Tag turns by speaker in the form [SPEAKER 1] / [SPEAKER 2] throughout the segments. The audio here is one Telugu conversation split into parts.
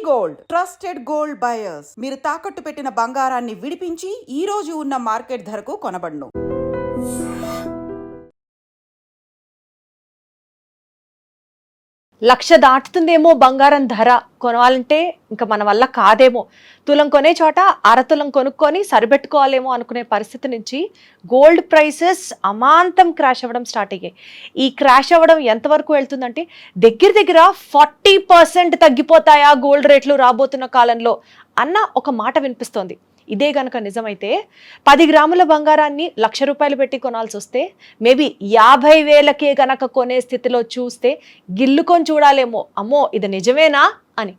[SPEAKER 1] గోల్డ్ ట్రస్టెడ్ గోల్డ్ బయర్స్ మీరు తాకట్టు పెట్టిన బంగారాన్ని విడిపించి ఈ రోజు ఉన్న మార్కెట్ ధరకు కొనబడును.
[SPEAKER 2] లక్ష దాటుతుందేమో బంగారం ధర కొనాలంటే ఇంకా మన వల్ల కాదేమో, తులం కొనే చోట అరతులం కొనుక్కొని సరిపెట్టుకోవాలేమో అనుకునే పరిస్థితి నుంచి గోల్డ్ ప్రైసెస్ అమాంతం క్రాష్ అవ్వడం స్టార్ట్ అయ్యాయి. ఈ క్రాష్ అవ్వడం ఎంతవరకు వెళ్తుందంటే దగ్గర 40% తగ్గిపోతాయా గోల్డ్ రేట్లు రాబోతున్న కాలంలో అన్న ఒక మాట వినిపిస్తోంది. ఇదే గనక నిజమైతే 10 గ్రాముల బంగారాన్ని ₹1,00,000 పెట్టి కొనాల్సి వస్తే మేబీ 50,000కే గనక కొనే స్థితిలో చూస్తే గిల్లుకొని చూడాలేమో, అమ్మో ఇది నిజమేనా అని.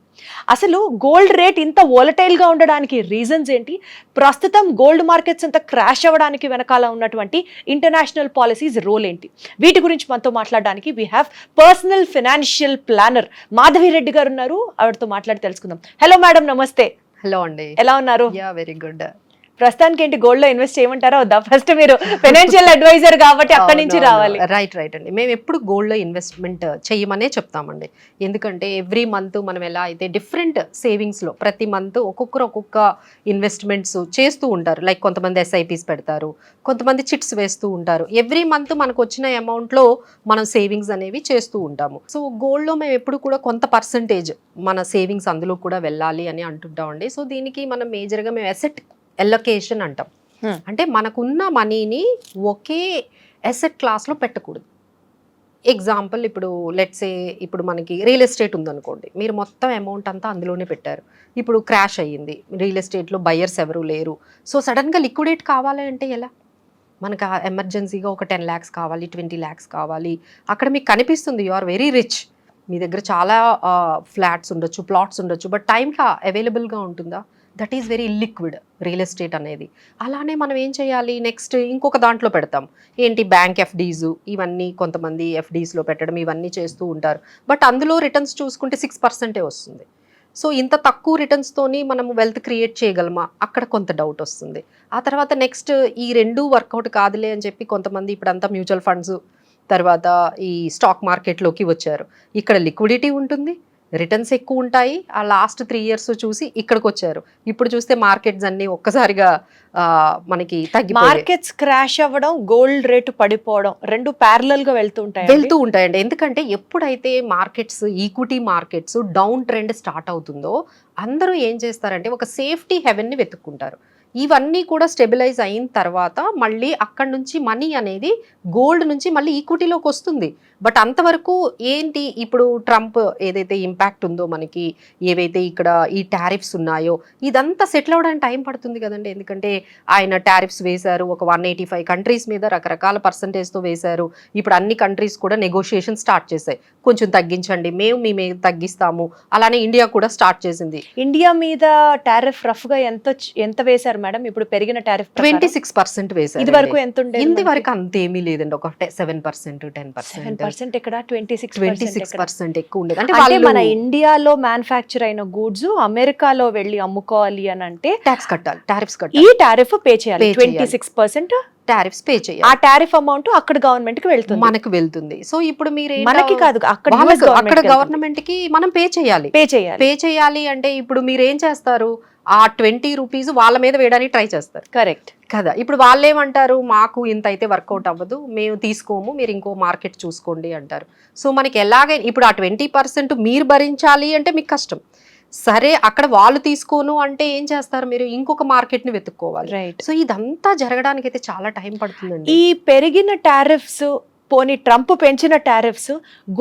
[SPEAKER 2] అసలు గోల్డ్ రేట్ ఇంత వోలటైల్గా ఉండడానికి రీజన్స్ ఏంటి, ప్రస్తుతం గోల్డ్ మార్కెట్స్ ఇంత క్రాష్ అవ్వడానికి వెనకాల ఉన్నటువంటి ఇంటర్నేషనల్ పాలసీస్ రోల్ ఏంటి, వీటి గురించి మనతో మాట్లాడడానికి we have personal financial planner Madhavi Reddy గారు ఉన్నారు. ఆవిడతో మాట్లాడి తెలుసుకుందాం. హలో మేడం, నమస్తే.
[SPEAKER 3] హలో అండి,
[SPEAKER 2] ఎలా ఉన్నారు?
[SPEAKER 3] Very good.
[SPEAKER 2] ప్రస్తుతానికి ఏంటి గోల్డ్ లో ఇన్వెస్ట్ చేయమంటారా వద్దా? ఫస్ట్ మీరు ఫైనాన్షియల్ అడ్వైజర్ కాబట్టి అక్కడి నుంచి రావాలి.
[SPEAKER 3] రైట్ అండి, మేము ఎప్పుడు గోల్డ్ లో ఇన్వెస్ట్మెంట్ చేయమనే చెప్తామండి. ఎందుకంటే ఎవ్రీ మంత్ మనం ఎలా అయితే డిఫరెంట్ సేవింగ్స్ లో ప్రతి మంత్ ఒక్కొక్క ఇన్వెస్ట్మెంట్స్ చేస్తూ ఉంటారు. లైక్ కొంతమంది SIPs పెడతారు, కొంతమంది చిట్స్ వేస్తూ ఉంటారు. ఎవ్రీ మంత్ మనకు వచ్చిన అమౌంట్ లో మనం సేవింగ్స్ అనేవి చేస్తూ ఉంటాము. సో గోల్డ్ లో మేము ఎప్పుడు కూడా కొంత పర్సంటేజ్ మన సేవింగ్స్ అందులో కూడా వెళ్ళాలి అని అంటుంటామండి. సో దీనికి మనం మేజర్గా మేము అసెట్ ఎలొకేషన్ అంటాం. అంటే మనకున్న మనీని ఒకే అసెట్ క్లాస్లో పెట్టకూడదు. ఎగ్జాంపుల్, ఇప్పుడు లెట్సే ఇప్పుడు మనకి రియల్ ఎస్టేట్ ఉందనుకోండి, మీరు మొత్తం అమౌంట్ అంతా అందులోనే పెట్టారు. ఇప్పుడు క్రాష్ అయ్యింది, రియల్ ఎస్టేట్లో బయర్స్ ఎవరు లేరు. సో సడన్గా లిక్విడేట్ కావాలి అంటే ఎలా? మనకు ఎమర్జెన్సీగా ఒక 10 lakhs కావాలి, 20 lakhs కావాలి. అక్కడ మీకు కనిపిస్తుంది యు ఆర్ వెరీ రిచ్, మీ దగ్గర చాలా ఫ్లాట్స్ ఉండొచ్చు, ప్లాట్స్ ఉండొచ్చు, బట్ టైంకి అవైలబుల్గా ఉంటుందా? That is very liquid real estate అనేది. అలానే మనం ఏం చేయాలి, నెక్స్ట్ ఇంకొక దాంట్లో పెడతాం. ఏంటి, బ్యాంక్ FDs, ఇవన్నీ కొంతమంది FDsలో పెట్టడం ఇవన్నీ చేస్తూ ఉంటారు. బట్ అందులో రిటర్న్స్ చూసుకుంటే 6% వస్తుంది. సో ఇంత తక్కువ రిటర్న్స్తోని మనం వెల్త్ క్రియేట్ చేయగలమా? అక్కడ కొంత డౌట్ వస్తుంది. ఆ తర్వాత నెక్స్ట్ ఈ రెండు వర్కౌట్ కాదులే అని చెప్పి కొంతమంది ఇప్పుడంతా మ్యూచువల్ ఫండ్స్ తర్వాత ఈ స్టాక్ మార్కెట్లోకి వచ్చారు. ఇక్కడ లిక్విడిటీ ఉంటుంది, రిటర్న్స్ ఎక్కువ ఉంటాయి. ఆ లాస్ట్ 3 years చూసి ఇక్కడికి వచ్చారు. ఇప్పుడు చూస్తే మార్కెట్స్ అన్ని ఒక్కసారిగా మనకి తగ్గిపోయాయి.
[SPEAKER 2] మార్కెట్స్ క్రాష్ అవ్వడం, గోల్డ్ రేటు పడిపోవడం రెండు ప్యారలల్ గా వెళ్తూ
[SPEAKER 3] ఉంటాయండి. ఎందుకంటే ఎప్పుడైతే markets, equity markets down trend start అవుతుందో అందరూ ఏం చేస్తారంటే ఒక సేఫ్టీ హెవెన్ని వెతుక్కుంటారు. ఇవన్నీ కూడా స్టెబిలైజ్ అయిన తర్వాత మళ్ళీ అక్కడి నుంచి మనీ అనేది గోల్డ్ నుంచి మళ్ళీ ఈక్విటీలోకి వస్తుంది. బట్ అంతవరకు ఏంటి, ఇప్పుడు ట్రంప్ ఏదైతే ఇంపాక్ట్ ఉందో మనకి, ఏవైతే ఇక్కడ ఈ టారిఫ్స్ ఉన్నాయో ఇదంతా సెటిల్ అవ్వడానికి టైం పడుతుంది కదండి. ఎందుకంటే ఆయన టారిఫ్స్ వేశారు, ఒక 185 కంట్రీస్ మీద రకరకాల పర్సంటేజ్తో వేశారు. ఇప్పుడు అన్ని కంట్రీస్ కూడా నెగోషియేషన్ స్టార్ట్ చేశాయి, కొంచెం తగ్గించండి, మేము మీ మీద తగ్గిస్తాము. అలానే ఇండియా కూడా స్టార్ట్ చేసింది.
[SPEAKER 2] ఇండియా మీద టారిఫ్ రఫ్ గా ఎంత వేశారు మేడం? ఇప్పుడు పెరిగిన టారిఫ్
[SPEAKER 3] 26% వేశారు.
[SPEAKER 2] ఇది వరకు ఎంత ఉండేది?
[SPEAKER 3] ఇంత వరకు అంతేమీ లేదండి, ఒక 7%, 10%.
[SPEAKER 2] ఇక్కడ
[SPEAKER 3] 26% ఎక్కువ ఉండేది. అంటే
[SPEAKER 2] మన ఇండియాలో మ్యానుఫ్యాక్చర్ అయిన గూడ్స్ అమెరికాలో వెళ్ళి అమ్ముకోవాలి అని అంటే
[SPEAKER 3] ట్యాక్స్ కట్టాలి, టారిఫ్స్ కట్టాలి,
[SPEAKER 2] ఈ టారిఫ్ పే చేయాలి. 26%
[SPEAKER 3] టారిఫ్స్ పే చేయాలి.
[SPEAKER 2] ఆ టారిఫ్ అమౌంట్ అక్కడ గవర్నమెంట్ కి వెళ్తుంది,
[SPEAKER 3] మనకు వెళ్తుంది. సో ఇప్పుడు మీరు
[SPEAKER 2] మనకి కాదు, అక్కడ
[SPEAKER 3] గవర్నమెంట్ కి మనం పే చేయాలి. అంటే ఇప్పుడు మీరు ఏం చేస్తారు, ఆ 20 రూపీస్ వాళ్ళ మీద వేయడానికి ట్రై చేస్తారు.
[SPEAKER 2] కరెక్ట్
[SPEAKER 3] కదా. ఇప్పుడు వాళ్ళు ఏమంటారు, మాకు ఇంత అయితే వర్కౌట్ అవ్వదు, మేము తీసుకోము, మీరు ఇంకో మార్కెట్ చూసుకోండి అంటారు. సో మనకి ఎలాగైనా ఇప్పుడు ఆ 20% మీరు భరించాలి అంటే మీకు కష్టం. సరే, అక్కడ వాళ్ళు తీసుకోను అంటే ఏం చేస్తారు, మీరు ఇంకొక మార్కెట్ ని వెతుక్కోవాలి.
[SPEAKER 2] రైట్.
[SPEAKER 3] సో ఇదంతా జరగడానికి అయితే చాలా టైం పడుతుందండి.
[SPEAKER 2] ఈ పెరిగిన టారిఫ్స్ పోనీ ట్రంప్ పెంచిన టారిఫ్స్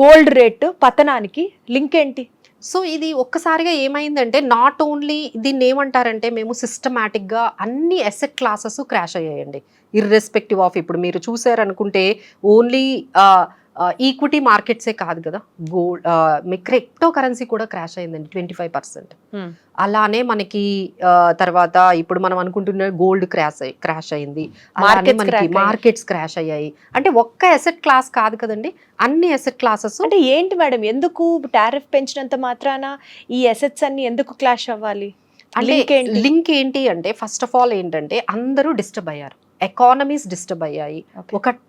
[SPEAKER 2] గోల్డ్ రేట్ పతనానికి లింక్ ఏంటి?
[SPEAKER 3] సో ఇది ఒక్కసారిగా ఏమైందంటే, నాట్ ఓన్లీ దీన్ని ఏమంటారంటే, మేము సిస్టమాటిక్గా అన్ని అసెట్ క్లాసెస్ క్రాష్ అయ్యాయండి. ఇర్రెస్పెక్టివ్ ఆఫ్, ఇప్పుడు మీరు చూసారనుకుంటే ఓన్లీ ఈక్విటీ మార్కెట్సే కాదు కదా, గోల్డ్, మీకు క్రిప్టో కరెన్సీ కూడా క్రాష్ అయిందండి 25%. అలానే మనకి తర్వాత ఇప్పుడు మనం అనుకుంటున్న గోల్డ్ క్రాష్ అయింది, మార్కెట్స్ క్రాష్ అయ్యాయి. అంటే ఒక్క అసెట్ క్లాస్ కాదు కదండి, అన్ని అసెట్ క్లాసెస్.
[SPEAKER 2] అంటే ఏంటి మేడం, ఎందుకు టారిఫ్ పెంచినంత మాత్రాన ఈ అసెట్స్ అన్ని ఎందుకు క్లాష్ అవ్వాలి?
[SPEAKER 3] అంటే లింక్ ఏంటి అంటే, ఫస్ట్ ఆఫ్ ఆల్ ఏంటంటే అందరూ డిస్టర్బ్ అయ్యారు. ఎకానమీస్ డిస్టర్బ్ అయ్యాయి.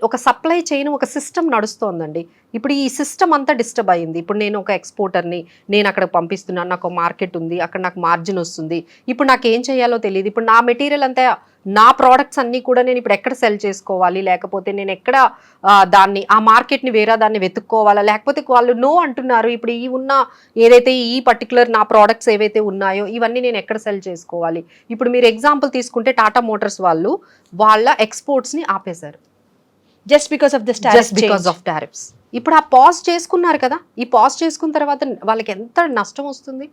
[SPEAKER 3] ఒక సప్లై చైన్, ఒక సిస్టమ్ నడుస్తోందండి. ఇప్పుడు ఈ సిస్టమ్ అంతా డిస్టర్బ్ అయింది. ఇప్పుడు నేను ఒక ఎక్స్పోర్టర్ని, నేను అక్కడ పంపిస్తున్నాను, నాకు మార్కెట్ ఉంది, అక్కడ నాకు మార్జిన్ వస్తుంది. ఇప్పుడు నాకు ఏం చేయాలో తెలియదు. ఇప్పుడు నా మెటీరియల్ అంతా, నా ప్రోడక్ట్స్ అన్నీ కూడా నేను ఇప్పుడు ఎక్కడ సెల్ చేసుకోవాలి, లేకపోతే నేను ఎక్కడ దాన్ని ఆ మార్కెట్ని వేరే దాన్ని వెతుక్కోవాలా, లేకపోతే వాళ్ళు నో అంటున్నారు. ఇప్పుడు ఈ ఉన్న ఏదైతే ఈ పర్టికులర్ నా ప్రోడక్ట్స్ ఏవైతే ఉన్నాయో ఇవన్నీ నేను ఎక్కడ సెల్ చేసుకోవాలి. ఇప్పుడు మీరు ఎగ్జాంపుల్ తీసుకుంటే టాటా మోటార్స్ వాళ్ళు వాళ్ళ ఎక్స్పోర్ట్స్ని ఆపేశారు
[SPEAKER 2] జస్ట్ బికాస్ ఆఫ్ టారిఫ్స్.
[SPEAKER 3] ఇప్పుడు ఆ పాజ్ చేసుకున్నారు కదా, ఈ పాజ్ చేసుకున్న తర్వాత వాళ్ళకి ఎంత నష్టం వస్తుంది.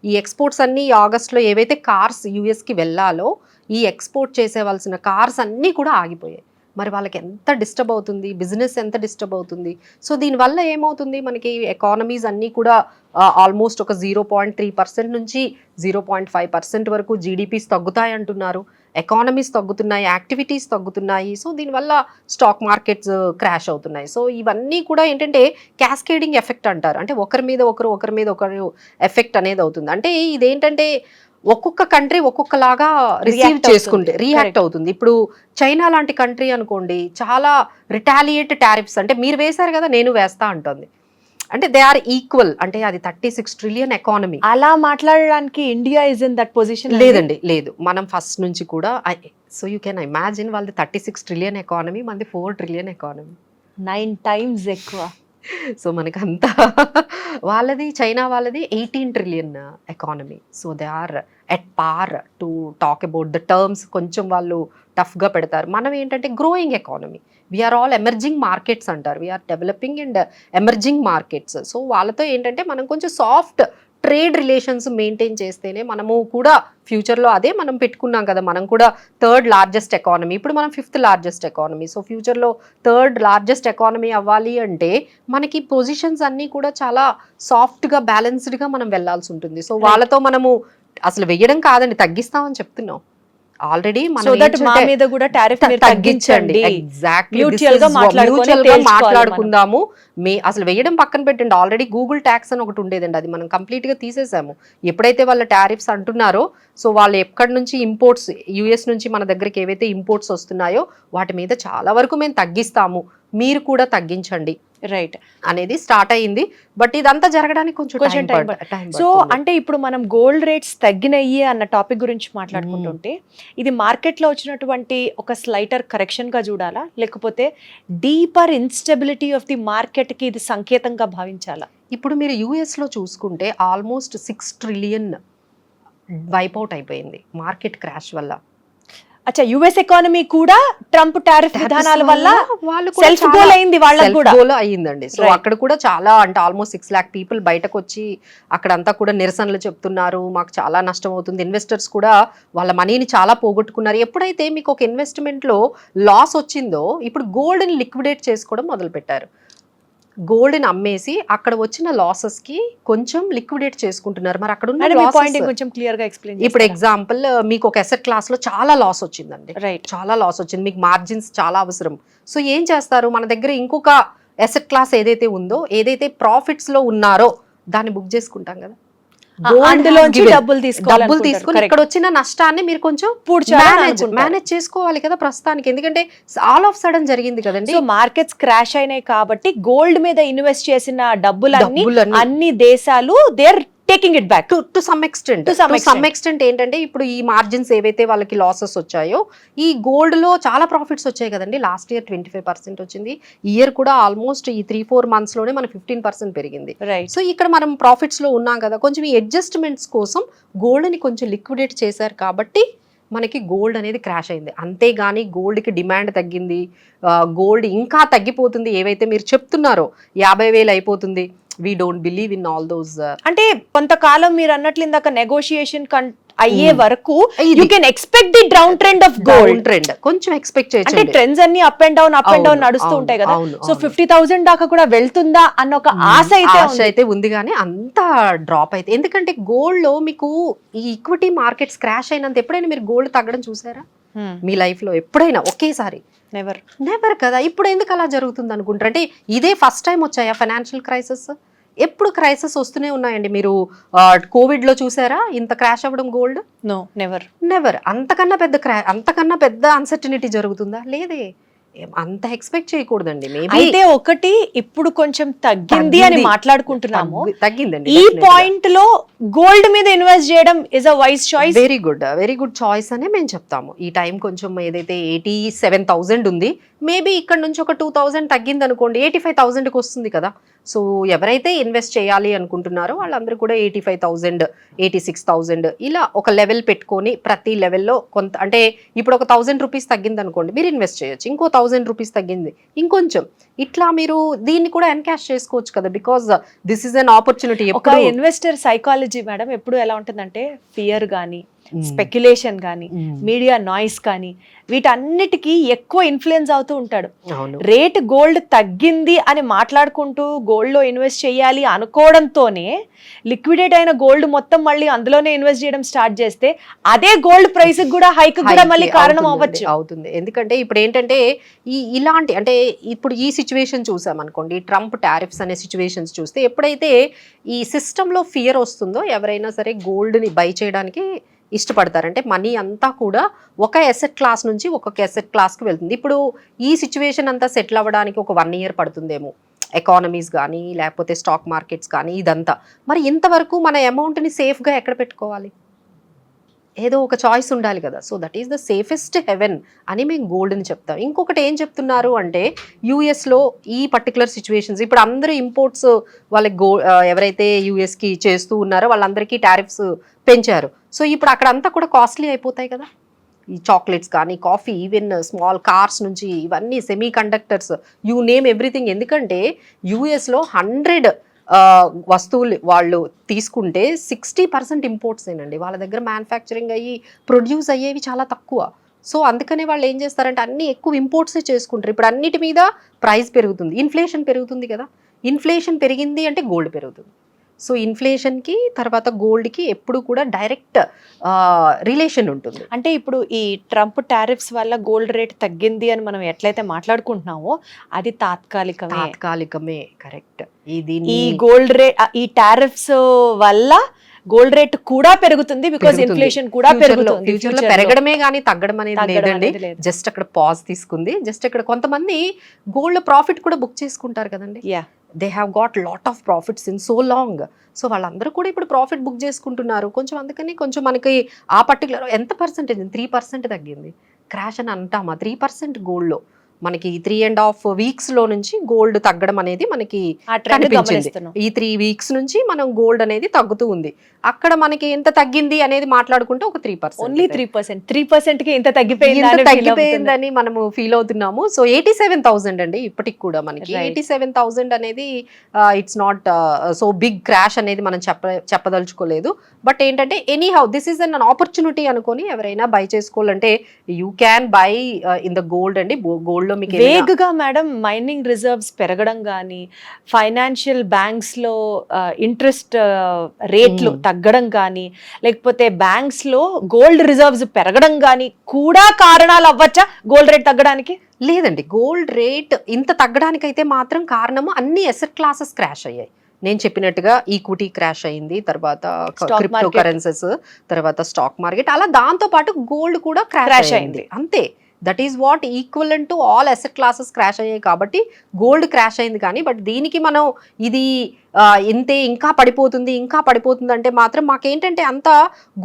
[SPEAKER 3] ఈ ఎక్స్పోర్ట్స్ అన్నీ ఈ ఆగస్ట్లో ఏవైతే కార్స్ యూఎస్కి వెళ్ళాలో ఈ ఎక్స్పోర్ట్ చేసేవలసిన కార్స్ అన్నీ కూడా ఆగిపోయాయి. మరి వాళ్ళకి ఎంత డిస్టర్బ్ అవుతుంది, బిజినెస్ ఎంత డిస్టర్బ్ అవుతుంది. సో దీనివల్ల ఏమవుతుంది, మనకి ఎకానమీస్ అన్నీ కూడా ఆల్మోస్ట్ ఒక 0.3% నుంచి 0.5% వరకు జీడిపిస్ తగ్గుతాయి అంటున్నారు. ఎకానమీస్ తగ్గుతున్నాయి, యాక్టివిటీస్ తగ్గుతున్నాయి. సో దీనివల్ల స్టాక్ మార్కెట్స్ క్రాష్ అవుతున్నాయి. సో ఇవన్నీ కూడా ఏంటంటే క్యాస్కేడింగ్ ఎఫెక్ట్ అంటారు. అంటే ఒకరి మీద ఒకరు ఎఫెక్ట్ అనేది అవుతుంది. అంటే ఇదేంటంటే ఒక్కొక్క కంట్రీ ఒక్కొక్కలాగా రియాక్ట్ అవుతుంది. ఇప్పుడు చైనా లాంటి కంట్రీ అనుకోండి, చాలా రిటాలియేట్ టారిఫ్స్, అంటే మీరు వేశారు కదా నేను వేస్తా అంటుంది. అంటే దే ఆర్ ఈక్వల్. అంటే అది 36 ట్రిలియన్ ఎకానమీ.
[SPEAKER 2] అలా మాట్లాడడానికి India is in that position
[SPEAKER 3] లేదండి, లేదు. మనం ఫస్ట్ నుంచి కూడా, సో యూ కెన్ ఇమాజిన్ వాళ్ళది 36 ట్రిలియన్ ఎకానమీ, మనది 4 ట్రిలియన్ ఎకానమీ,
[SPEAKER 2] 9 times ఎక్కువ.
[SPEAKER 3] సో మనకంతా వాళ్ళది, చైనా వాళ్ళది 18 trillion economy. So they are at par to talk about the terms. కొంచెం వాళ్ళు టఫ్గా పెడతారు. మనం ఏంటంటే growing economy, we are all emerging markets అంటారు. We are developing and emerging markets. So వాళ్ళతో ఏంటంటే మనం కొంచెం సాఫ్ట్ ట్రేడ్ రిలేషన్స్ మెయింటైన్ చేస్తేనే మనము కూడా ఫ్యూచర్లో, అదే మనం పెట్టుకున్నాం కదా, మనం కూడా 3rd లార్జెస్ట్ ఎకానమీ, ఇప్పుడు మనం 5th లార్జెస్ట్ ఎకానమీ. సో ఫ్యూచర్లో 3rd లార్జెస్ట్ ఎకానమీ అవ్వాలి అంటే మనకి పొజిషన్స్ అన్నీ కూడా చాలా సాఫ్ట్గా బ్యాలెన్స్డ్గా మనం వెళ్లాల్సి ఉంటుంది. సో వాళ్ళతో మనము అసలు వెయ్యడం కాదండి, తగ్గిస్తామని చెప్తున్నాం ఆల్రెడీ.
[SPEAKER 2] మా మీద కూడా టారిఫ్
[SPEAKER 3] తగ్గించండి. మాట్లాడుకుందాము. అసలు వేయడం పక్కన పెట్టండి. ఆల్రెడీ గూగుల్ ట్యాక్స్ అని ఒకటి ఉండేదండి, అది మనం కంప్లీట్ గా తీసేసాము. ఎప్పుడైతే వాళ్ళ టారిఫ్స్ అంటున్నారో, సో వాళ్ళు ఎక్కడి నుంచి ఇంపోర్ట్స్, యుఎస్ నుంచి మన దగ్గరికి ఏవైతే ఇంపోర్ట్స్ వస్తున్నాయో వాటి మీద చాలా వరకు మేము తగ్గిస్తాము, మీరు కూడా తగ్గించండి
[SPEAKER 2] రైట్
[SPEAKER 3] అనేది స్టార్ట్ అయ్యింది. బట్ ఇదంతా జరగడానికి కొంచెం టైం.
[SPEAKER 2] సో అంటే ఇప్పుడు మనం గోల్డ్ రేట్స్ తగ్గినాయి అన్న టాపిక్ గురించి మాట్లాడుకుంటుంటే, ఇది మార్కెట్లో వచ్చినటువంటి ఒక స్లైటర్ కరెక్షన్ గా చూడాలా, లేకపోతే deeper instability of the market కి ఇది సంకేతంగా భావించాలా?
[SPEAKER 3] ఇప్పుడు మీరు యుఎస్ లో చూసుకుంటే ఆల్మోస్ట్ 6 ట్రిలియన్ వైపౌట్ అయిపోయింది మార్కెట్ క్రాష్ వల్ల.
[SPEAKER 2] అచ్చా, యుఎస్ ఎకానమీ కూడా ట్రంప్ టారిఫ్ విధానాల వల్ల సెల్ఫ్ గోల్ అయింది, వాళ్ళకి కూడా
[SPEAKER 3] గోల్ అయ్యిందండి. సో అక్కడ కూడా చాలా, అంటే ఆల్మోస్ట్ 6 lakh పీపుల్ బయటకు వచ్చి అక్కడంతా కూడా నిరసనలు చెప్తున్నారు, మాకు చాలా నష్టం అవుతుంది. ఇన్వెస్టర్స్ కూడా వాళ్ళ మనీని చాలా పోగొట్టుకున్నారు. ఎప్పుడైతే మీకు ఒక ఇన్వెస్ట్మెంట్ లో లాస్ వచ్చిందో, ఇప్పుడు గోల్డ్ ని లిక్విడేట్ చేసుకోవడం మొదలు పెట్టారు. గోల్డ్ని అమ్మేసి అక్కడ వచ్చిన లాసెస్ కి కొంచెం లిక్విడేట్ చేసుకుంటున్నారు. మరి అక్కడ ఉన్న
[SPEAKER 2] కొంచెం క్లియర్ గా ఎక్స్ప్లెయిన్.
[SPEAKER 3] ఇప్పుడు ఎగ్జాంపుల్, మీకు ఒక అసెట్ క్లాస్ లో చాలా లాస్ వచ్చిందండి,
[SPEAKER 2] రైట్,
[SPEAKER 3] చాలా లాస్ వచ్చింది, మీకు మార్జిన్స్ చాలా అవసరం. సో ఏం చేస్తారు, మన దగ్గర ఇంకొక అసెట్ క్లాస్ ఏదైతే ఉందో, ఏదైతే ప్రాఫిట్స్ లో ఉన్నారో దాన్ని బుక్ చేసుకుంటాం కదా,
[SPEAKER 2] డబ్బులు
[SPEAKER 3] తీసుకుని ఇక్కడ వచ్చిన నష్టాన్ని మీరు కొంచెం మేనేజ్ చేసుకోవాలి కదా ప్రస్తుతానికి. ఎందుకంటే ఆల్ ఆఫ్ సడన్ జరిగింది కదండి,
[SPEAKER 2] మార్కెట్స్ క్రాష్ అయినాయి కాబట్టి గోల్డ్ మీద ఇన్వెస్ట్ చేసిన డబ్బులన్నీ అన్ని దేశాలు they're taking it back
[SPEAKER 3] to some extent. ఏంటంటే ఇప్పుడు ఈ మార్జిన్స్ ఏవైతే వాళ్ళకి లాసెస్ వచ్చాయో, ఈ గోల్డ్ లో చాలా ప్రాఫిట్స్ వచ్చాయి కదండి. లాస్ట్ ఇయర్ 25% వచ్చింది, ఈ ఇయర్ కూడా ఆల్మోస్ట్ ఈ 3-4 months లోనే మన 15% పెరిగింది. సో ఇక్కడ మనం ప్రాఫిట్స్ లో ఉన్నాం కదా, కొంచెం ఈ అడ్జస్ట్మెంట్స్ కోసం గోల్డ్ ని కొంచెం లిక్విడేట్ చేశారు కాబట్టి మనకి గోల్డ్ అనేది క్రాష్ అయింది. అంతేగాని గోల్డ్కి డిమాండ్ తగ్గింది, గోల్డ్ ఇంకా తగ్గిపోతుంది ఏవైతే మీరు చెప్తున్నారో 50,000 అయిపోతుంది, we don't believe in all those.
[SPEAKER 2] అంటే కొంతకాలం మీరు అన్నట్లు ఇందాక నెగోషియేషన్ అయ్యే వరకు you can expect the down trend of gold
[SPEAKER 3] trend, కొంచెం ఎక్స్పెక్ట్ చేయొచ్చు.
[SPEAKER 2] అంటే ట్రెండ్స్ అన్ని అప్ అండ్ డౌన్ నడుస్తూ ఉంటాయి కదా. సో 50,000 దాకా కూడా వెళ్తుందా అన్న ఒక ఆశ
[SPEAKER 3] అయితే ఉంది, కానీ అంత డ్రాప్ అయితే. ఎందుకంటే గోల్డ్ లో మీకు ఈ ఈక్విటీ మార్కెట్స్ క్రాష్ అయినంత ఎప్పుడైనా మీరు గోల్డ్ తగ్గడం చూసారా మీ లైఫ్ లో? ఎప్పుడైనా ఒకేసారి? నెవర్ కదా. ఇప్పుడు ఎందుకు అలా జరుగుతుంది అనుకుంటారు? అంటే ఇదే ఫస్ట్ టైం వచ్చాయా ఫైనాన్షియల్ క్రైసిస్? ఎప్పుడు క్రైసిస్ వస్తూనే ఉన్నాయండి. మీరు కోవిడ్లో చూసారా ఇంత క్రాష్ అవ్వడం గోల్డ్?
[SPEAKER 2] No, never.
[SPEAKER 3] నెవర్. అంతకన్నా పెద్ద అన్సర్టనిటీ జరుగుతుందా? లేదే. అంత ఎక్స్పెక్ట్ చేయకూడదండి. మేబీ
[SPEAKER 2] అయితే ఒకటి ఇప్పుడు కొంచెం తగ్గింది అని మాట్లాడుకుంటున్నాము.
[SPEAKER 3] తగ్గిందండి.
[SPEAKER 2] ఈ పాయింట్ లో గోల్డ్ మీద ఇన్వెస్ట్ చేయడం is a wise choice.
[SPEAKER 3] Very good choice అనే మేము చెప్తాము. ఈ టైం కొంచెం ఏదైతే 87,000 ఉంది, మేబీ ఇక్కడ నుంచి ఒక 2,000 తగ్గింది అనుకోండి, 85,000కి వస్తుంది కదా. సో ఎవరైతే ఇన్వెస్ట్ చేయాలి అనుకుంటున్నారో వాళ్ళందరూ కూడా 85,000, 86,000 ఇలా ఒక లెవెల్ పెట్టుకొని ప్రతి లెవెల్లో కొంత, అంటే ఇప్పుడు ఒక 1,000 రూపీస్ తగ్గింది అనుకోండి, మీరు ఇన్వెస్ట్ చేయొచ్చు. ఇంకో 1,000 రూపీస్ తగ్గింది, ఇంకొంచెం, ఇట్లా మీరు దీన్ని కూడా ఎన్కాష్ చేసుకోవచ్చు కదా. Because this is an opportunity.
[SPEAKER 2] ఒక ఇన్వెస్టర్ సైకాలజీ మేడం ఎప్పుడు ఎలా ఉంటుందంటే, ఫియర్ కానీ, స్పెక్యులేషన్ కానీ, మీడియా నాయిస్ కానీ, వీటన్నిటికీ ఎక్కువ ఇన్ఫ్లుయెన్స్ అవుతూ ఉంటాడు. రేట్ గోల్డ్ తగ్గింది అని మాట్లాడుకుంటూ గోల్డ్ లో ఇన్వెస్ట్ చేయాలి అనుకోవడంతోనే లిక్విడేట్ అయిన గోల్డ్ మొత్తం మళ్ళీ అందులోనే ఇన్వెస్ట్ చేయడం స్టార్ట్ చేస్తే అదే గోల్డ్ ప్రైస్ కూడా హైక్ కూడా మళ్ళీ కారణం అవ్వచ్చు.
[SPEAKER 3] అవుతుంది. ఎందుకంటే ఇప్పుడు ఏంటంటే ఇలాంటి, అంటే ఇప్పుడు ఈ సిచ్యువేషన్ చూసాం అనుకోండి, ట్రంప్ టారిఫ్స్ అనే సిచ్యువేషన్స్ చూస్తే ఎప్పుడైతే ఈ సిస్టంలో ఫియర్ వస్తుందో ఎవరైనా సరే గోల్డ్ని బై చేయడానికి ఇష్టపడతారంటే మనీ అంతా కూడా ఒక ఎసెట్ క్లాస్ నుంచి ఒక్కొక్క ఎసెట్ క్లాస్కి వెళ్తుంది. ఇప్పుడు ఈ సిచ్యువేషన్ అంతా సెటిల్ అవ్వడానికి ఒక 1 year పడుతుందేమో, ఎకానమీస్ కానీ లేకపోతే స్టాక్ మార్కెట్స్ కానీ ఇదంతా. మరి ఇంతవరకు మన అమౌంట్ని సేఫ్గా ఎక్కడ పెట్టుకోవాలి? ఏదో ఒక చాయిస్ ఉండాలి కదా. So that is the safest haven అని మేము గోల్డ్ని చెప్తాం. ఇంకొకటి ఏం చెప్తున్నారు అంటే, యూఎస్లో ఈ పర్టికులర్ సిచ్యువేషన్స్, ఇప్పుడు అందరూ ఇంపోర్ట్స్ వాళ్ళకి ఎవరైతే యూఎస్కి చేస్తూ ఉన్నారో వాళ్ళందరికీ టారిఫ్స్ పెంచారు. సో ఇప్పుడు అక్కడ అంతా కూడా కాస్ట్లీ అయిపోతాయి కదా, ఈ చాక్లెట్స్ కానీ, కాఫీ, ఈవెన్ స్మాల్ కార్స్ నుంచి ఇవన్నీ, semi conductors, you name everything. ఎందుకంటే యూఎస్లో 100 వస్తువులు వాళ్ళు తీసుకుంటే 60% ఇంపోర్ట్సేనండి. వాళ్ళ దగ్గర మ్యానుఫ్యాక్చరింగ్ అయ్యి ప్రొడ్యూస్ అయ్యేవి చాలా తక్కువ. సో అందుకనే వాళ్ళు ఏం చేస్తారంటే అన్ని ఎక్కువ ఇంపోర్ట్సే చేసుకుంటారు. ఇప్పుడు అన్నిటి మీద ప్రైస్ పెరుగుతుంది, ఇన్ఫ్లేషన్ పెరుగుతుంది కదా. ఇన్ఫ్లేషన్ పెరిగింది అంటే గోల్డ్ పెరుగుతుంది. సో ఇన్ఫ్లేషన్కి తర్వాత గోల్డ్కి ఎప్పుడు కూడా డైరెక్ట్ రిలేషన్ ఉంటుంది.
[SPEAKER 2] అంటే ఇప్పుడు ఈ ట్రంప్ టారిఫ్స్ వల్ల గోల్డ్ రేట్ తగ్గింది అని మనం ఎట్లయితే మాట్లాడుకుంటున్నామో అది తాత్కాలికమే.
[SPEAKER 3] కరెక్ట్.
[SPEAKER 2] ఈ గోల్డ్ రేట్, ఈ టారిఫ్స్ వల్ల గోల్డ్ రేట్ కూడా పెరుగుతుంది, బికాజ్ ఇన్ఫ్లేషన్ కూడా పెరుగుతుంది.
[SPEAKER 3] ఫ్యూచర్ లో పెరగడమే కానీ తగ్గడం అనేది లేదండి. జస్ట్ అక్కడ పాజ్ తీసుకుంది. జస్ట్ అక్కడ కొంతమంది గోల్డ్ ప్రాఫిట్ కూడా బుక్ చేసుకుంటారు కదండి. They have got lot of profits in so long. So వాళ్ళందరూ కూడా ఇప్పుడు ప్రాఫిట్ బుక్ చేసుకుంటున్నారు కొంచెం. అందుకని కొంచెం మనకి ఆ పర్టికులర్ ఎంత పర్సెంటేజ్, 3% తగ్గింది. క్రాష్ అని అంటామా? 3% గోల్డ్లో మనకి 3.5 weeks లో నుంచి గోల్డ్ తగ్గడం అనేది మనకి కనిపించింది. ఈ 3 weeks నుంచి మనం గోల్డ్ అనేది తగ్గుతూ ఉంది. అక్కడ మనకి ఎంత తగ్గింది అనేది మాట్లాడుకుంటే ఒక 3%.
[SPEAKER 2] ఓన్లీ 3% కి ఎంత తగ్గిపోయిందని
[SPEAKER 3] మనము ఫీల్ అవుతున్నాము. సో 87,000 అండి ఇప్పటికి కూడా మనకి. 87,000 అనేది it's not so big crash అనేది మనం చెప్పదలుచుకోలేదు. బట్ ఏంటంటే anyhow this is an opportunity అనుకొని ఎవరైనా బై చేసుకోవాలంటే you can buy in the gold అండి. గోల్డ్
[SPEAKER 2] వేగంగా మేడం మైనింగ్ రిజర్వ్స్ పెరగడం కానీ, ఫైనాన్షియల్ బ్యాంక్స్ లో ఇంట్రెస్ట్ రేట్లు తగ్గడం కానీ, లేకపోతే బ్యాంక్స్ లో గోల్డ్ రిజర్వ్స్ పెరగడం కానీ కూడా కారణాలు అవ్వచ్చా గోల్డ్ రేట్ తగ్గడానికి?
[SPEAKER 3] లేదండి, గోల్డ్ రేట్ ఇంత తగ్గడానికి అయితే మాత్రం కారణము అన్ని అసెట్ క్లాసెస్ క్రాష్ అయ్యాయి. నేను చెప్పినట్టుగా ఈక్విటీ క్రాష్ అయింది, తర్వాత క్రిప్టో కరెన్సీస్, తర్వాత స్టాక్ మార్కెట్, అలా దాంతో పాటు గోల్డ్ కూడా క్రాష్ అయింది. అంతే. That is what equivalent to all asset classes crash అయ్యాయి కాబట్టి గోల్డ్ క్రాష్ అయింది. కానీ బట్ దీనికి మనం ఇది ఇంతే ఇంకా పడిపోతుంది అంటే మాత్రం మాకేంటంటే అంత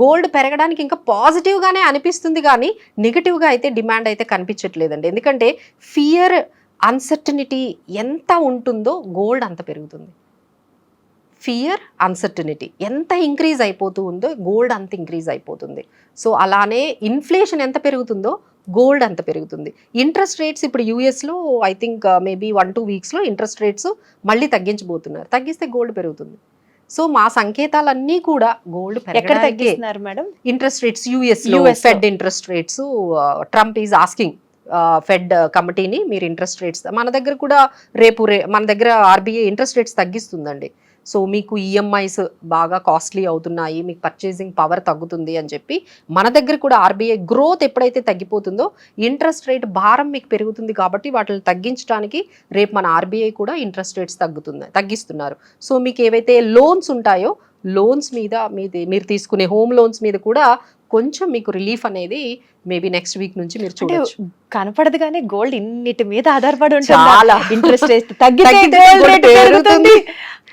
[SPEAKER 3] గోల్డ్ పెరగడానికి ఇంకా పాజిటివ్గానే అనిపిస్తుంది కానీ నెగిటివ్గా అయితే డిమాండ్ అయితే కనిపించట్లేదండి. ఎందుకంటే ఫియర్, అన్సర్టనిటీ ఎంత ఉంటుందో గోల్డ్ అంత పెరుగుతుంది. ఫియర్, అన్సర్టనిటీ ఎంత ఇంక్రీజ్ అయిపోతూ ఉందో గోల్డ్ అంత ఇంక్రీజ్ అయిపోతుంది. సో అలానే ఇన్ఫ్లేషన్ ఎంత పెరుగుతుందో గోల్డ్ అంత పెరుగుతుంది. ఇంట్రెస్ట్ రేట్స్ ఇప్పుడు యూఎస్లో ఐ థింక్ మేబీ 1-2 weeksలో ఇంట్రెస్ట్ రేట్స్ మళ్ళీ తగ్గించబోతున్నారు. తగ్గిస్తే గోల్డ్ పెరుగుతుంది. సో మా సంకేతాలన్నీ కూడా గోల్డ్ పెరగడానికి.
[SPEAKER 2] మేడం
[SPEAKER 3] ఇంట్రెస్ట్ రేట్స్ యూఎస్లో fed interest rates, Trump is asking fed కమిటీని మీరు ఇంట్రెస్ట్ రేట్స్, మన దగ్గర కూడా మన దగ్గర ఆర్బీఐ ఇంట్రెస్ట్ రేట్స్ తగ్గిస్తుందండి. సో మీకు ఈఎంఐస్ బాగా కాస్ట్లీ అవుతున్నాయి, మీకు పర్చేసింగ్ పవర్ తగ్గుతుంది అని చెప్పి మన దగ్గర కూడా ఆర్బీఐ గ్రోత్ ఎప్పుడైతే తగ్గిపోతుందో ఇంట్రెస్ట్ రేట్ భారం మీకు పెరుగుతుంది కాబట్టి వాటిని తగ్గించడానికి రేపు మన ఆర్బీఐ కూడా ఇంట్రెస్ట్ రేట్స్ తగ్గిస్తున్నారు. సో మీకు ఏవైతే లోన్స్ ఉంటాయో లోన్స్ మీద మీరు తీసుకునే హోమ్ లోన్స్ మీద కూడా కొంచెం మీకు రిలీఫ్ అనేది మేబీ నెక్స్ట్ వీక్ నుంచి మీరు చూడొచ్చు.
[SPEAKER 2] కనపడదు కానీ గోల్డ్ ఇన్నిటి మీద ఆధారపడి
[SPEAKER 3] చాలా.
[SPEAKER 2] ఉంటుంది. ఇంట్రెస్ట్ తగ్గితే గోల్డ్ రేట్ పెరుగుతుంది,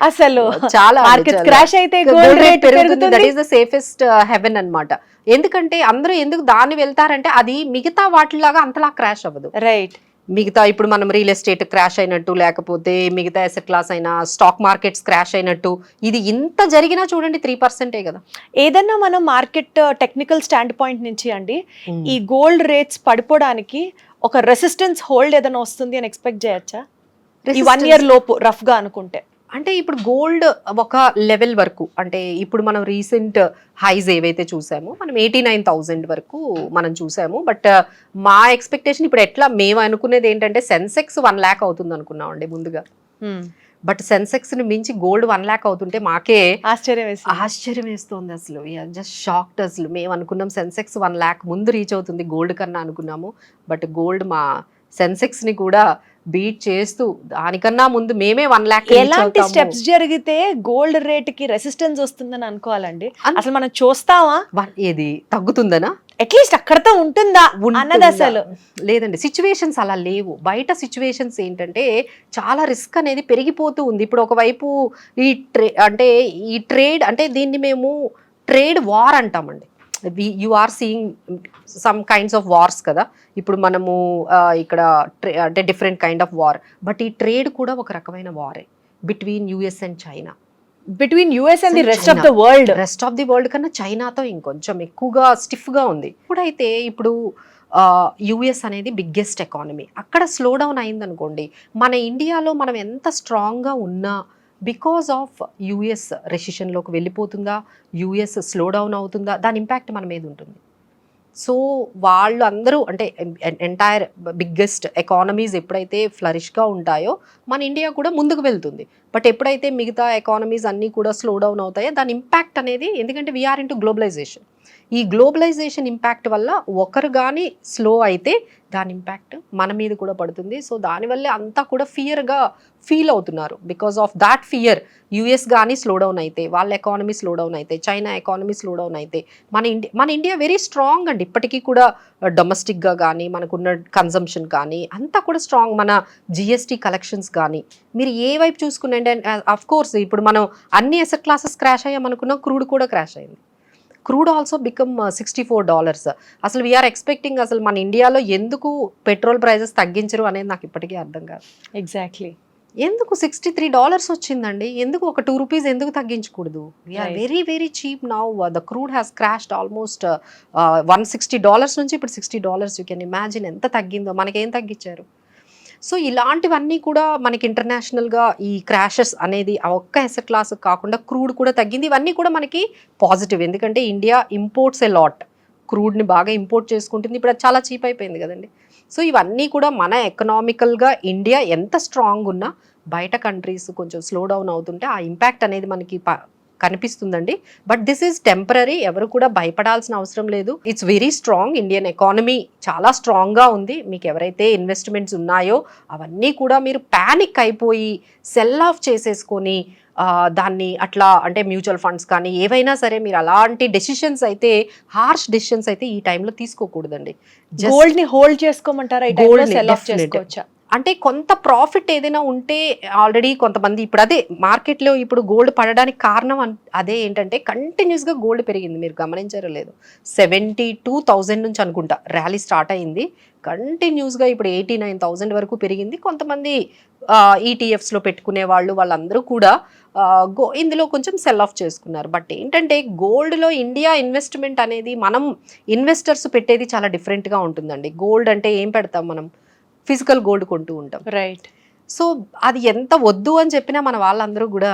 [SPEAKER 2] అసలు
[SPEAKER 3] చాలా
[SPEAKER 2] మార్కెట్ క్రాష్ అయితే గోల్డ్ రేట్ పెరుగుతుంది.
[SPEAKER 3] That is the safest haven అన్నమాట. ఎందుకంటే అందరూ ఎందుకు దాన్ని వెళ్తారంటే అది మిగతా వాటిలాగా అంతలా క్రాష్ అవ్వదు.
[SPEAKER 2] రైట్.
[SPEAKER 3] మిగతా ఇప్పుడు మనం రియల్ ఎస్టేట్ క్రాష్ అయినట్టు, లేకపోతే మిగతా అసెట్ క్లాస్ అయినా స్టాక్ మార్కెట్స్ క్రాష్ అయినట్టు, ఇది ఇంత జరిగినా చూడండి 3% కదా.
[SPEAKER 2] ఏదన్నా మనం మార్కెట్ టెక్నికల్ స్టాండ్ పాయింట్ నుంచి అండి ఈ గోల్డ్ రేట్స్ పడిపోవడానికి ఒక రెసిస్టెన్స్ హోల్డ్ ఏదైనా వస్తుంది అని ఎక్స్పెక్ట్ చేయొచ్చా ఈ 1 year లోపు రఫ్ గా అనుకుంటే?
[SPEAKER 3] అంటే ఇప్పుడు గోల్డ్ ఒక లెవెల్ వరకు, అంటే ఇప్పుడు మనం రీసెంట్ హైస్ ఏవైతే చూసామో మనం 89,000 వరకు మనం చూసాము. బట్ మా ఎక్స్పెక్టేషన్ ఇప్పుడు ఎట్లా మేము అనుకునేది ఏంటంటే సెన్సెక్స్ 1 lakh అవుతుంది అనుకున్నాం అండి ముందుగా. బట్ సెన్సెక్స్ ని మించి గోల్డ్ 1 lakh అవుతుంటే మాకే ఆశ్చర్యం వేస్తుంది అసలు. జస్ట్ షాక్డ్ అసలు. మేము అనుకున్నాం సెన్సెక్స్ 1 lakh ముందు రీచ్ అవుతుంది గోల్డ్ కన్నా అనుకున్నాము. బట్ గోల్డ్ మా సెన్సెక్స్ ని కూడా బీట్ చేస్తూ దానికన్నా ముందు మేమే 1 lakh.
[SPEAKER 2] ఎలాంటి స్టెప్స్ జరిగితే గోల్డ్ రేట్ కి రెసిస్టెన్స్ వస్తుందని అనుకోవాలండి? అసలు మనం చూస్తామా
[SPEAKER 3] ఏది తగ్గుతుందనా?
[SPEAKER 2] అట్లీస్ట్ అక్కడతో ఉంటుందా అన్నది అసలు
[SPEAKER 3] లేదండి. సిచ్యువేషన్స్ అలా లేవు. బయట సిచ్యువేషన్స్ ఏంటంటే చాలా రిస్క్ అనేది పెరిగిపోతూ ఉంది. ఇప్పుడు ఒకవైపు ఈ ట్రేడ్ అంటే దీన్ని మేము ట్రేడ్ వార్ అంటామండి. You are seeing some kinds of wars కదా. ఇప్పుడు మనము ఇక్కడ అంటే different kind of war. But ఈ ట్రేడ్ కూడా ఒక రకమైన వారే between US and China.
[SPEAKER 2] Between US and the rest of the world
[SPEAKER 3] కన్నా చైనాతో ఇంకొంచెం ఎక్కువగా స్టిఫ్ గా ఉంది. ఇప్పుడైతే ఇప్పుడు యుఎస్ అనేది బిగ్గెస్ట్ ఎకానమీ. అక్కడ స్లో డౌన్ అయిందనుకోండి, మన ఇండియాలో మనం ఎంత స్ట్రాంగ్గా ఉన్నా బికాస్ ఆఫ్ యుఎస్ రెసిషన్లోకి వెళ్ళిపోతుందా, యుఎస్ స్లో డౌన్ అవుతుందా, దాని ఇంపాక్ట్ మన మీద ఉంటుంది. సో వాళ్ళు అందరూ అంటే ఎంటైర్ బిగ్గెస్ట్ ఎకానమీస్ ఎప్పుడైతే ఫ్లరిష్గా ఉంటాయో మన ఇండియా కూడా ముందుకు వెళ్తుంది. బట్ ఎప్పుడైతే మిగతా ఎకానమీస్ అన్నీ కూడా స్లో డౌన్ అవుతాయో దాని ఇంపాక్ట్ అనేది, ఎందుకంటే వీఆర్ ఇంటూ గ్లోబలైజేషన్, ఈ గ్లోబలైజేషన్ ఇంపాక్ట్ వల్ల ఒకరు కానీ స్లో అయితే దాని ఇంపాక్ట్ మన మీద కూడా పడుతుంది. సో దానివల్లే అంతా కూడా ఫియర్గా ఫీల్ అవుతున్నారు. Because of that fear US కానీ స్లో డౌన్ అయితే, వాళ్ళ ఎకానమీ స్లో డౌన్ అయితే, చైనా ఎకానమీ స్లో డౌన్ అయితే, మన ఇండియా వెరీ స్ట్రాంగ్ అండి. ఇప్పటికీ కూడా డొమెస్టిక్గా కానీ మనకున్న కన్జంప్షన్ కానీ అంతా కూడా స్ట్రాంగ్. మన జిఎస్టీ కలెక్షన్స్ కానీ మీరు ఏ వైపు చూసుకున్నాండి, అఫ్ కోర్స్ ఇప్పుడు మనం అన్ని అసెట్ క్లాసెస్ క్రాష్ అయ్యామనుకున్నాం, క్రూడ్ కూడా క్రాష్ అయింది. Crude also become $64. అసలు వీఆర్ ఎక్స్పెక్టింగ్ అసలు మన ఇండియాలో ఎందుకు పెట్రోల్ ప్రైజెస్ తగ్గించరు అనేది నాకు ఇప్పటికీ అర్థం కాదు.
[SPEAKER 2] ఎగ్జాక్ట్లీ
[SPEAKER 3] ఎందుకు $63 వచ్చిందండి, ఎందుకు ఒక ₹2 ఎందుకు తగ్గించకూడదు? We are very very cheap now. The crude has crashed almost $160 నుంచి ఇప్పుడు $60. యూ కెన్ ఇమాజిన్ ఎంత తగ్గిందో. మనకేం తగ్గించారు? సో ఇలాంటివన్నీ కూడా మనకి ఇంటర్నేషనల్గా ఈ క్రాషెస్ అనేది ఆ ఒక్క అసెట్ క్లాస్ కాకుండా క్రూడ్ కూడా తగ్గింది. ఇవన్నీ కూడా మనకి పాజిటివ్. ఎందుకంటే ఇండియా ఇంపోర్ట్స్ ఎ లాట్, క్రూడ్ని బాగా ఇంపోర్ట్ చేసుకుంటుంది. ఇప్పుడు అది చాలా చీప్ అయిపోయింది కదండి. సో ఇవన్నీ కూడా మన ఎకనామికల్గా ఇండియా ఎంత స్ట్రాంగ్ ఉన్నా బయట కంట్రీస్ కొంచెం స్లో డౌన్ అవుతుంటే ఆ ఇంపాక్ట్ అనేది మనకి కనిపిస్తుందండి. But this is temporary. ఎవరు కూడా భయపడాల్సిన అవసరం లేదు. It's very strong. Indian economy చాలా స్ట్రాంగ్గా ఉంది. మీకు ఎవరైతే ఇన్వెస్ట్మెంట్స్ ఉన్నాయో అవన్నీ కూడా మీరు ప్యానిక్ అయిపోయి సెల్ ఆఫ్ చేసేసుకొని దాన్ని అట్లా అంటే మ్యూచువల్ ఫండ్స్ కానీ ఏవైనా సరే మీరు అలాంటి డెసిషన్స్ అయితే హార్ష్ డెసిషన్స్ అయితే ఈ టైంలో తీసుకోకూడదండి.
[SPEAKER 2] గోల్డ్ ని హోల్డ్ చేసుకోమంటారా? సెల్ ఆఫ్ చేసుకోవచ్చా?
[SPEAKER 3] అంటే కొంత ప్రాఫిట్ ఏదైనా ఉంటే ఆల్రెడీ కొంతమంది ఇప్పుడు అదే మార్కెట్లో ఇప్పుడు గోల్డ్ పడడానికి కారణం అదే ఏంటంటే కంటిన్యూస్గా గోల్డ్ పెరిగింది. మీరు గమనించారో లేదు, 72,000 నుంచి అనుకుంటా ర్యాలీ స్టార్ట్ అయింది. కంటిన్యూస్గా ఇప్పుడు 89,000 వరకు పెరిగింది. కొంతమంది ఈటీఎఫ్స్లో పెట్టుకునే వాళ్ళందరూ కూడా ఇందులో కొంచెం సెల్ ఆఫ్ చేసుకున్నారు. బట్ ఏంటంటే గోల్డ్లో ఇండియా ఇన్వెస్ట్మెంట్ అనేది మనం ఇన్వెస్టర్స్ పెట్టేది చాలా డిఫరెంట్గా ఉంటుందండి. గోల్డ్ అంటే ఏం పెడతాం మనం? ఫిజికల్ గోల్డ్ కొంటూ ఉంటాం,
[SPEAKER 2] రైట్?
[SPEAKER 3] సో అది ఎంత వద్దు అని చెప్పినా మన వాళ్ళందరూ కూడా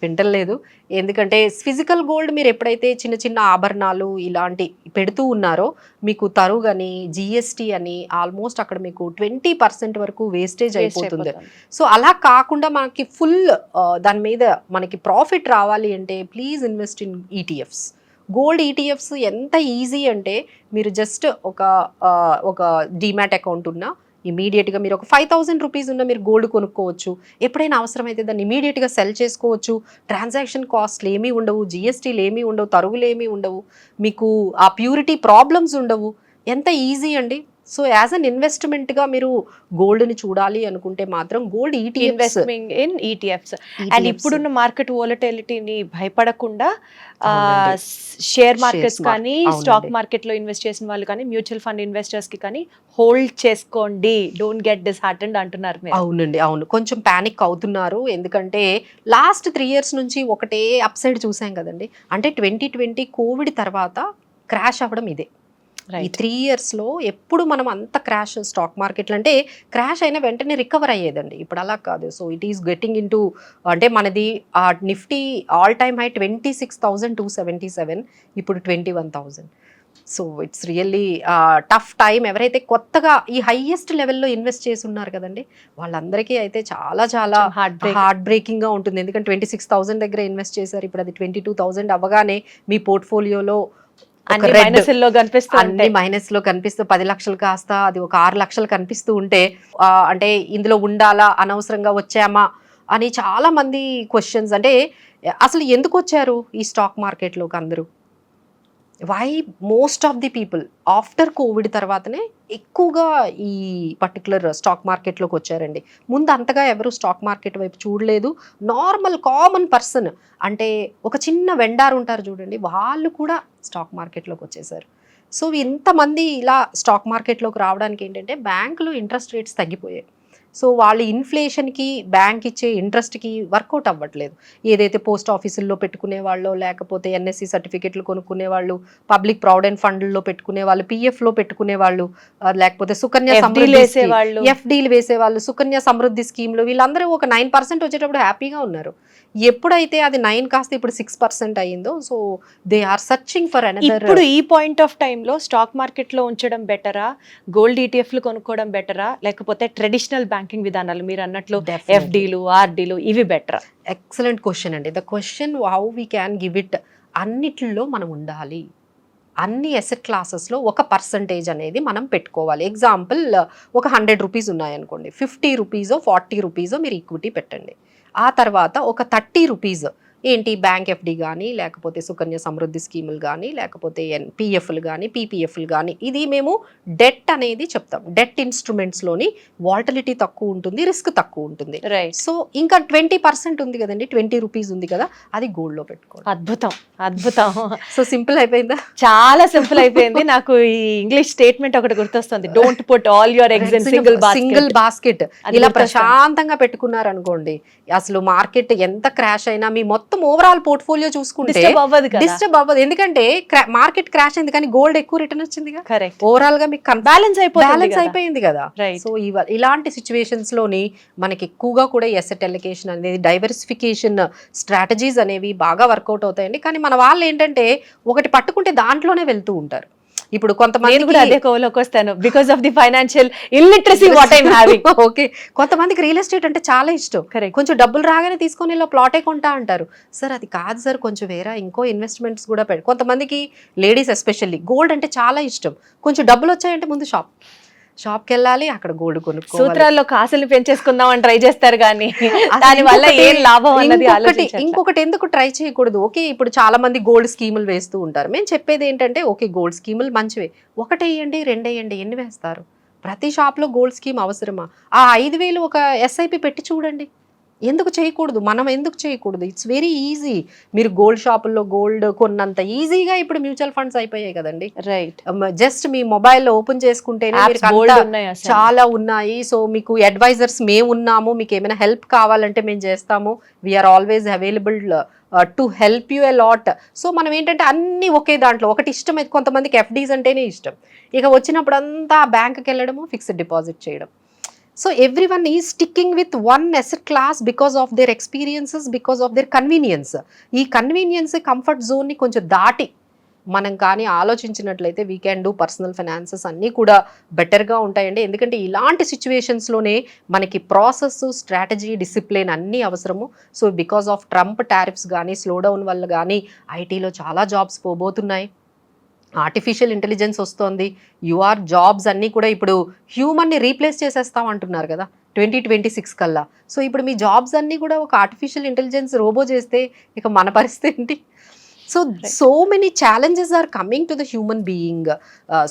[SPEAKER 3] వింటలేదు. ఎందుకంటే ఫిజికల్ గోల్డ్ మీరు ఎప్పుడైతే చిన్న చిన్న ఆభరణాలు ఇలాంటి పెడుతూ ఉన్నారో మీకు తరుగని జిఎస్టీ అని ఆల్మోస్ట్ అక్కడ మీకు 20% వరకు వేస్టేజ్ అయిపోతుంది. సో అలా కాకుండా మనకి ఫుల్ దాని మీద మనకి ప్రాఫిట్ రావాలి అంటే please invest in ETFs. Gold ETFs ఎంత ఈజీ అంటే మీరు జస్ట్ ఒక డీమ్యాట్ అకౌంట్ ఉన్నా ఇమీడియట్గా మీరు ఒక 5,000 రూపీస్ ఉన్న మీరు గోల్డ్ కొనుక్కోవచ్చు. ఎప్పుడైనా అవసరమైతే దాన్ని ఇమీడియట్గా సెల్ చేసుకోవచ్చు. ట్రాన్సాక్షన్ కాస్ట్లు ఏమీ ఉండవు, జిఎస్టీలు ఏమీ ఉండవు, తరుగులు ఏమీ ఉండవు, మీకు ఆ ప్యూరిటీ ప్రాబ్లమ్స్ ఉండవు. ఎంత ఈజీ అండి. సో యాజ్ అన్ ఇన్వెస్ట్మెంట్గా మీరు గోల్డ్ని చూడాలి అనుకుంటే మాత్రం gold
[SPEAKER 2] investment in ETFs. And ఇప్పుడున్న మార్కెట్ వోలటిలిటీని భయపడకుండా షేర్ మార్కెట్స్ కానీ స్టాక్ మార్కెట్ లో ఇన్వెస్ట్ చేసిన వాళ్ళు కానీ మ్యూచువల్ ఫండ్ ఇన్వెస్టర్స్ కి కానీ హోల్డ్ చేసుకోండి, డోంట్ గెట్ డిస్హార్టెండ్ అంటున్నారు మీరు.
[SPEAKER 3] అవునండి, అవును. కొంచెం ప్యానిక్ అవుతున్నారు ఎందుకంటే లాస్ట్ 3 years నుంచి ఒకటే అప్ సైడ్ చూసాం కదండి. అంటే 2020 కోవిడ్ తర్వాత క్రాష్ అవ్వడం ఇదే. ఈ 3 yearsలో ఎప్పుడు మనం అంత క్రాష్ స్టాక్ మార్కెట్లు అంటే క్రాష్ అయినా వెంటనే రికవర్ అయ్యేదండి. ఇప్పుడు అలా కాదు. So it is getting in to అంటే మనది ఆ నిఫ్టీ ఆల్ టైమ్ హై 26,277, ఇప్పుడు 21,000. So it's really tough time. ఎవరైతే కొత్తగా ఈ హైయెస్ట్ లెవెల్లో ఇన్వెస్ట్ చేసి ఉన్నారు కదండి వాళ్ళందరికీ అయితే చాలా చాలా హార్ట్ బ్రేకింగ్గా ఉంటుంది. ఎందుకంటే 26,000 దగ్గర ఇన్వెస్ట్ చేశారు, ఇప్పుడు అది 22,000 అవ్వగానే మీ పోర్ట్ఫోలియోలో
[SPEAKER 2] అన్ని మైనస్ లో
[SPEAKER 3] కనిపిస్తూ 10 లక్షలు కాస్త అది ఒక 6 లక్షలు కనిపిస్తూ ఉంటే అంటే ఇందులో ఉండాలా, అనవసరంగా వచ్చామా అని చాలా మంది క్వశ్చన్స్. అంటే అసలు ఎందుకు వచ్చారు ఈ స్టాక్ మార్కెట్లోకి అందరూ? Why most of the people after Covid తర్వాతనే ఎక్కువగా ఈ పర్టికులర్ స్టాక్ మార్కెట్లోకి వచ్చారండి. ముందు అంతగా ఎవరు స్టాక్ మార్కెట్ వైపు చూడలేదు. నార్మల్ కామన్ పర్సన్ అంటే ఒక చిన్న వెండార్ ఉంటారు చూడండి, వాళ్ళు కూడా స్టాక్ మార్కెట్లోకి వచ్చేసారు. సో ఇంతమంది ఇలా స్టాక్ మార్కెట్లోకి రావడానికి ఏంటంటే బ్యాంకులో ఇంట్రెస్ట్ రేట్స్ తగ్గిపోయాయి. సో వాళ్ళు ఇన్ఫ్లేషన్కి బ్యాంక్ ఇచ్చే ఇంట్రెస్ట్కి వర్కౌట్ అవ్వట్లేదు. ఏదైతే పోస్ట్ ఆఫీసుల్లో పెట్టుకునే వాళ్ళు, లేకపోతే ఎన్ఎస్సి సర్టిఫికెట్లు కొనుక్కునే వాళ్ళు, పబ్లిక్ ప్రావిడెంట్ ఫండ్లో పెట్టుకునే వాళ్ళు, పిఎఫ్లో పెట్టుకునే వాళ్ళు, లేకపోతే సుకన్య సమృద్ధి ఎఫ్డీలు వేసేవాళ్ళు, సుకన్య సమృద్ధి స్కీమ్లో వీళ్ళందరూ ఒక 9% వచ్చేటప్పుడు హ్యాపీగా ఉన్నారు. ఎప్పుడైతే అది 9 కాస్త ఇప్పుడు 6% అయ్యిందో so they are searching for another.
[SPEAKER 2] ఇప్పుడు ఈ పాయింట్ ఆఫ్ టైంలో స్టాక్ మార్కెట్లో ఉంచడం బెటరా, గోల్డ్ ఈటీఎఫ్లు కొనుక్కోవడం బెటరా, లేకపోతే ట్రెడిషనల్ బ్యాంకింగ్ విధానాలు మీరు అన్నట్లు ఎఫ్డీలు ఆర్డీలు ఇవి బెటరా?
[SPEAKER 3] ఎక్సలెంట్ క్వశ్చన్ అండి. The question how we can give it. అన్నిట్లో మనం ఉండాలి, అన్ని అసెట్ క్లాసెస్లో ఒక పర్సంటేజ్ అనేది మనం పెట్టుకోవాలి. ఎగ్జాంపుల్ ఒక 100 రూపీస్ ఉన్నాయనుకోండి, 50 రూపీసో 40 రూపీసో మీరు ఈక్విటీ పెట్టండి. ఆ తర్వాత ఒక 30 రూపీస్ ఏంటి బ్యాంక్ ఎఫ్డి కానీ, లేకపోతే సుకన్య సమృద్ధి స్కీములు కానీ, లేకపోతే పిఎఫ్లు కానీ, పీపీఎఫ్లు కానీ, ఇది మేము డెట్ అనేది చెప్తాం. డెట్ ఇన్స్ట్రుమెంట్స్లోని వాల్టిలిటీ తక్కువ ఉంటుంది, రిస్క్ తక్కువ ఉంటుంది.
[SPEAKER 2] రైట్.
[SPEAKER 3] సో ఇంకా 20% ఉంది కదండి, 20 రూపీస్ ఉంది కదా, అది గోల్డ్లో పెట్టుకోండి.
[SPEAKER 2] అద్భుతం, అద్భుతం.
[SPEAKER 3] సో సింపుల్ అయిపోయిందా?
[SPEAKER 2] చాలా సింపుల్ అయిపోయింది. నాకు ఈ ఇంగ్లీష్ స్టేట్మెంట్ ఒకటి గుర్తొస్తుంది, don't put all your eggs in single basket.
[SPEAKER 3] ఇలా ప్రశాంతంగా పెట్టుకున్నారు అనుకోండి, అసలు మార్కెట్ ఎంత క్రాష్ అయినా మీ మొత్తం ఓవరాల్ పోర్ట్ఫోలియో చూసుకుంటే డిస్టర్బ్ అవ్వదు. ఎందుకంటే మార్కెట్ క్రాష్ అయింది కానీ గోల్డ్ ఎక్కువ రిటర్న్ వచ్చింది, ఓవరాల్ గా మీకు బ్యాలెన్స్ అయిపోయింది కదా. సో ఇలాంటి సిచ్యువేషన్స్ లోని మనకి ఎక్కువగా కూడా ఎసెట్ అలొకేషన్ అనేది, డైవర్సిఫికేషన్ స్ట్రాటజీస్ అనేవి బాగా వర్కౌట్ అవుతాయండి. కానీ మన వాళ్ళు ఏంటంటే ఒకటి పట్టుకుంటే దాంట్లోనే వెళ్తూ ఉంటారు. ఇప్పుడు కొంతమంది
[SPEAKER 2] కూడా అదే కోవలోకి వస్తాను because of the financial illiteracy what I am having.
[SPEAKER 3] Okay, కొంతమందికి రియల్ ఎస్టేట్ అంటే చాలా ఇష్టం. కొంచెం డబ్బులు రాగానే తీసుకొని ఇలా ప్లాటే కొంటా అంటారు. సార్ అది కాదు సార్, కొంచెం వేరే ఇంకో ఇన్వెస్ట్మెంట్స్ కూడా కొంతమందికి లేడీస్ ఎస్పెషల్లీ గోల్డ్ అంటే చాలా ఇష్టం. కొంచెం డబ్బులు వచ్చాయంటే ముందు షాప్కి వెళ్ళాలి, అక్కడ గోల్డ్ కొనుక్కోవాలి.
[SPEAKER 2] సూత్రాల్లో కాసులు పెంచేసుకుందాం అని ట్రై చేస్తారు కానీ దాని వల్ల ఏం లాభం అన్నది
[SPEAKER 3] ఇంకొకటి ఎందుకు ట్రై చేయకూడదు? ఓకే, ఇప్పుడు చాలా మంది గోల్డ్ స్కీములు వేస్తూ ఉంటారు. మేము చెప్పేది ఏంటంటే ఓకే గోల్డ్ స్కీములు మంచివే, 1 వేయండి 2 వేయండి, ఎన్ని వేస్తారు? ప్రతి షాప్లో గోల్డ్ స్కీమ్ అవసరమా? ఆ 5,000 ఒక ఎస్ఐపి పెట్టి చూడండి. ఎందుకు చేయకూడదు? మనం ఎందుకు చేయకూడదు? It's very easy. మీరు గోల్డ్ షాపుల్లో గోల్డ్ కొన్నంత ఈజీగా ఇప్పుడు మ్యూచువల్ ఫండ్స్ అయిపోయాయి కదండి.
[SPEAKER 2] రైట్.
[SPEAKER 3] జస్ట్ మీ మొబైల్లో ఓపెన్ చేసుకుంటేనే చాలా ఉన్నాయి. సో మీకు అడ్వైజర్స్ మేము ఉన్నాము, మీకు ఏమైనా హెల్ప్ కావాలంటే మేము చేస్తాము. We're always available to help you a lot. So మనం ఏంటంటే అన్ని ఒకే దాంట్లో ఒకటి ఇష్టం అయితే, కొంతమందికి ఎఫ్డీస్ అంటేనే ఇష్టం, ఇక వచ్చినప్పుడు అంతా బ్యాంక్కి వెళ్ళడము, ఫిక్స్డ్ డిపాజిట్ చేయడం. సో ఎవ్రీ వన్ ఈ sticking with one asset class because of their experiences, because of their convenience. ఈ కన్వీనియన్స్ కంఫర్ట్ జోన్ని కొంచెం దాటి మనం కానీ ఆలోచించినట్లయితే we can do personal finances అన్నీ కూడా బెటర్గా ఉంటాయండి. ఎందుకంటే ఇలాంటి సిచ్యువేషన్స్లోనే మనకి ప్రాసెస్, స్ట్రాటజీ, డిసిప్లిన్ అన్నీ అవసరము. So because of Trump tariffs కానీ, స్లో డౌన్ వల్ల కానీ ఐటీలో చాలా జాబ్స్ పోబోతున్నాయి. ఆర్టిఫిషియల్ ఇంటెలిజెన్స్ వస్తుంది. యూఆర్ జాబ్స్ అన్నీ కూడా ఇప్పుడు హ్యూమన్ని రీప్లేస్ చేసేస్తాం అంటున్నారు కదా 2026 కల్లా. సో ఇప్పుడు మీ జాబ్స్ అన్నీ కూడా ఒక ఆర్టిఫిషియల్ ఇంటెలిజెన్స్ రోబో చేస్తే ఇక మన పరిస్థితి ఏంటి? So many challenges are coming to the human being.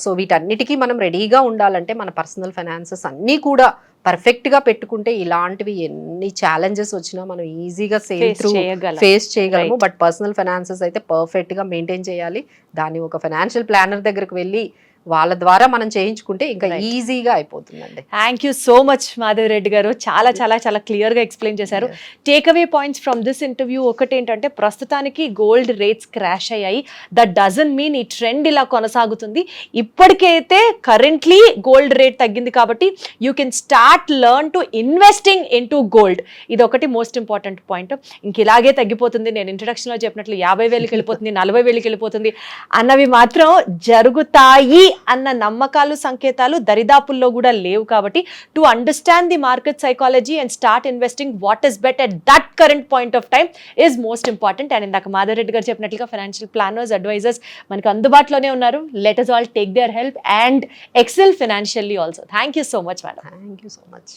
[SPEAKER 3] So వీటన్నిటికీ మనం రెడీగా ఉండాలంటే మన పర్సనల్ ఫైనాన్సెస్ అన్నీ కూడా పర్ఫెక్ట్గా పెట్టుకుంటే ఇలాంటివి ఎన్ని ఛాలెంజెస్ వచ్చినా మనం ఈజీగా ఫేస్ చేయగలము. బట్ పర్సనల్ ఫైనాన్సెస్ అయితే పర్ఫెక్ట్గా మెయింటైన్ చేయాలి. దాన్ని ఒక ఫైనాన్షియల్ ప్లానర్ దగ్గరకు వెళ్ళి వాళ్ళ ద్వారా మనం చేయించుకుంటే ఇంకా ఈజీగా అయిపోతుందండి.
[SPEAKER 2] Thank you so much Madhavi Reddy గారు, చాలా చాలా చాలా క్లియర్గా ఎక్స్ప్లెయిన్ చేశారు. Takeaway points from this interview ఒకటి ఏంటంటే, ప్రస్తుతానికి గోల్డ్ రేట్స్ క్రాష్ అయ్యాయి. దట్ డజంట్ మీన్ ఈ ట్రెండ్ ఇలా కొనసాగుతుంది. ఇప్పటికైతే కరెంట్లీ గోల్డ్ రేట్ తగ్గింది కాబట్టి you can start learn to investing in to gold. ఇది ఒకటి మోస్ట్ ఇంపార్టెంట్ పాయింట్. ఇంక ఇలాగే తగ్గిపోతుంది, నేను ఇంట్రడక్షన్లో చెప్పినట్లు 50,000కి వెళ్ళిపోతుంది, 40,000కి వెళ్ళిపోతుంది అన్నవి మాత్రం జరుగుతాయి అన్న నమ్మకాలు, సంకేతాలు దరిదాపుల్లో కూడా లేవు. కాబట్టి to understand the market psychology and start investing what is bet at that current point of time is most important. And ఇందాక మాధవ్ రెడ్డి గారు చెప్పినట్లుగా ఫైనాన్షియల్ ప్లానర్స్, అడ్వైజర్స్ మనకు అందుబాటులోనే ఉన్నారు. Let us all take their help and excel financially also. Thank you so much, madam.
[SPEAKER 3] Thank you so much.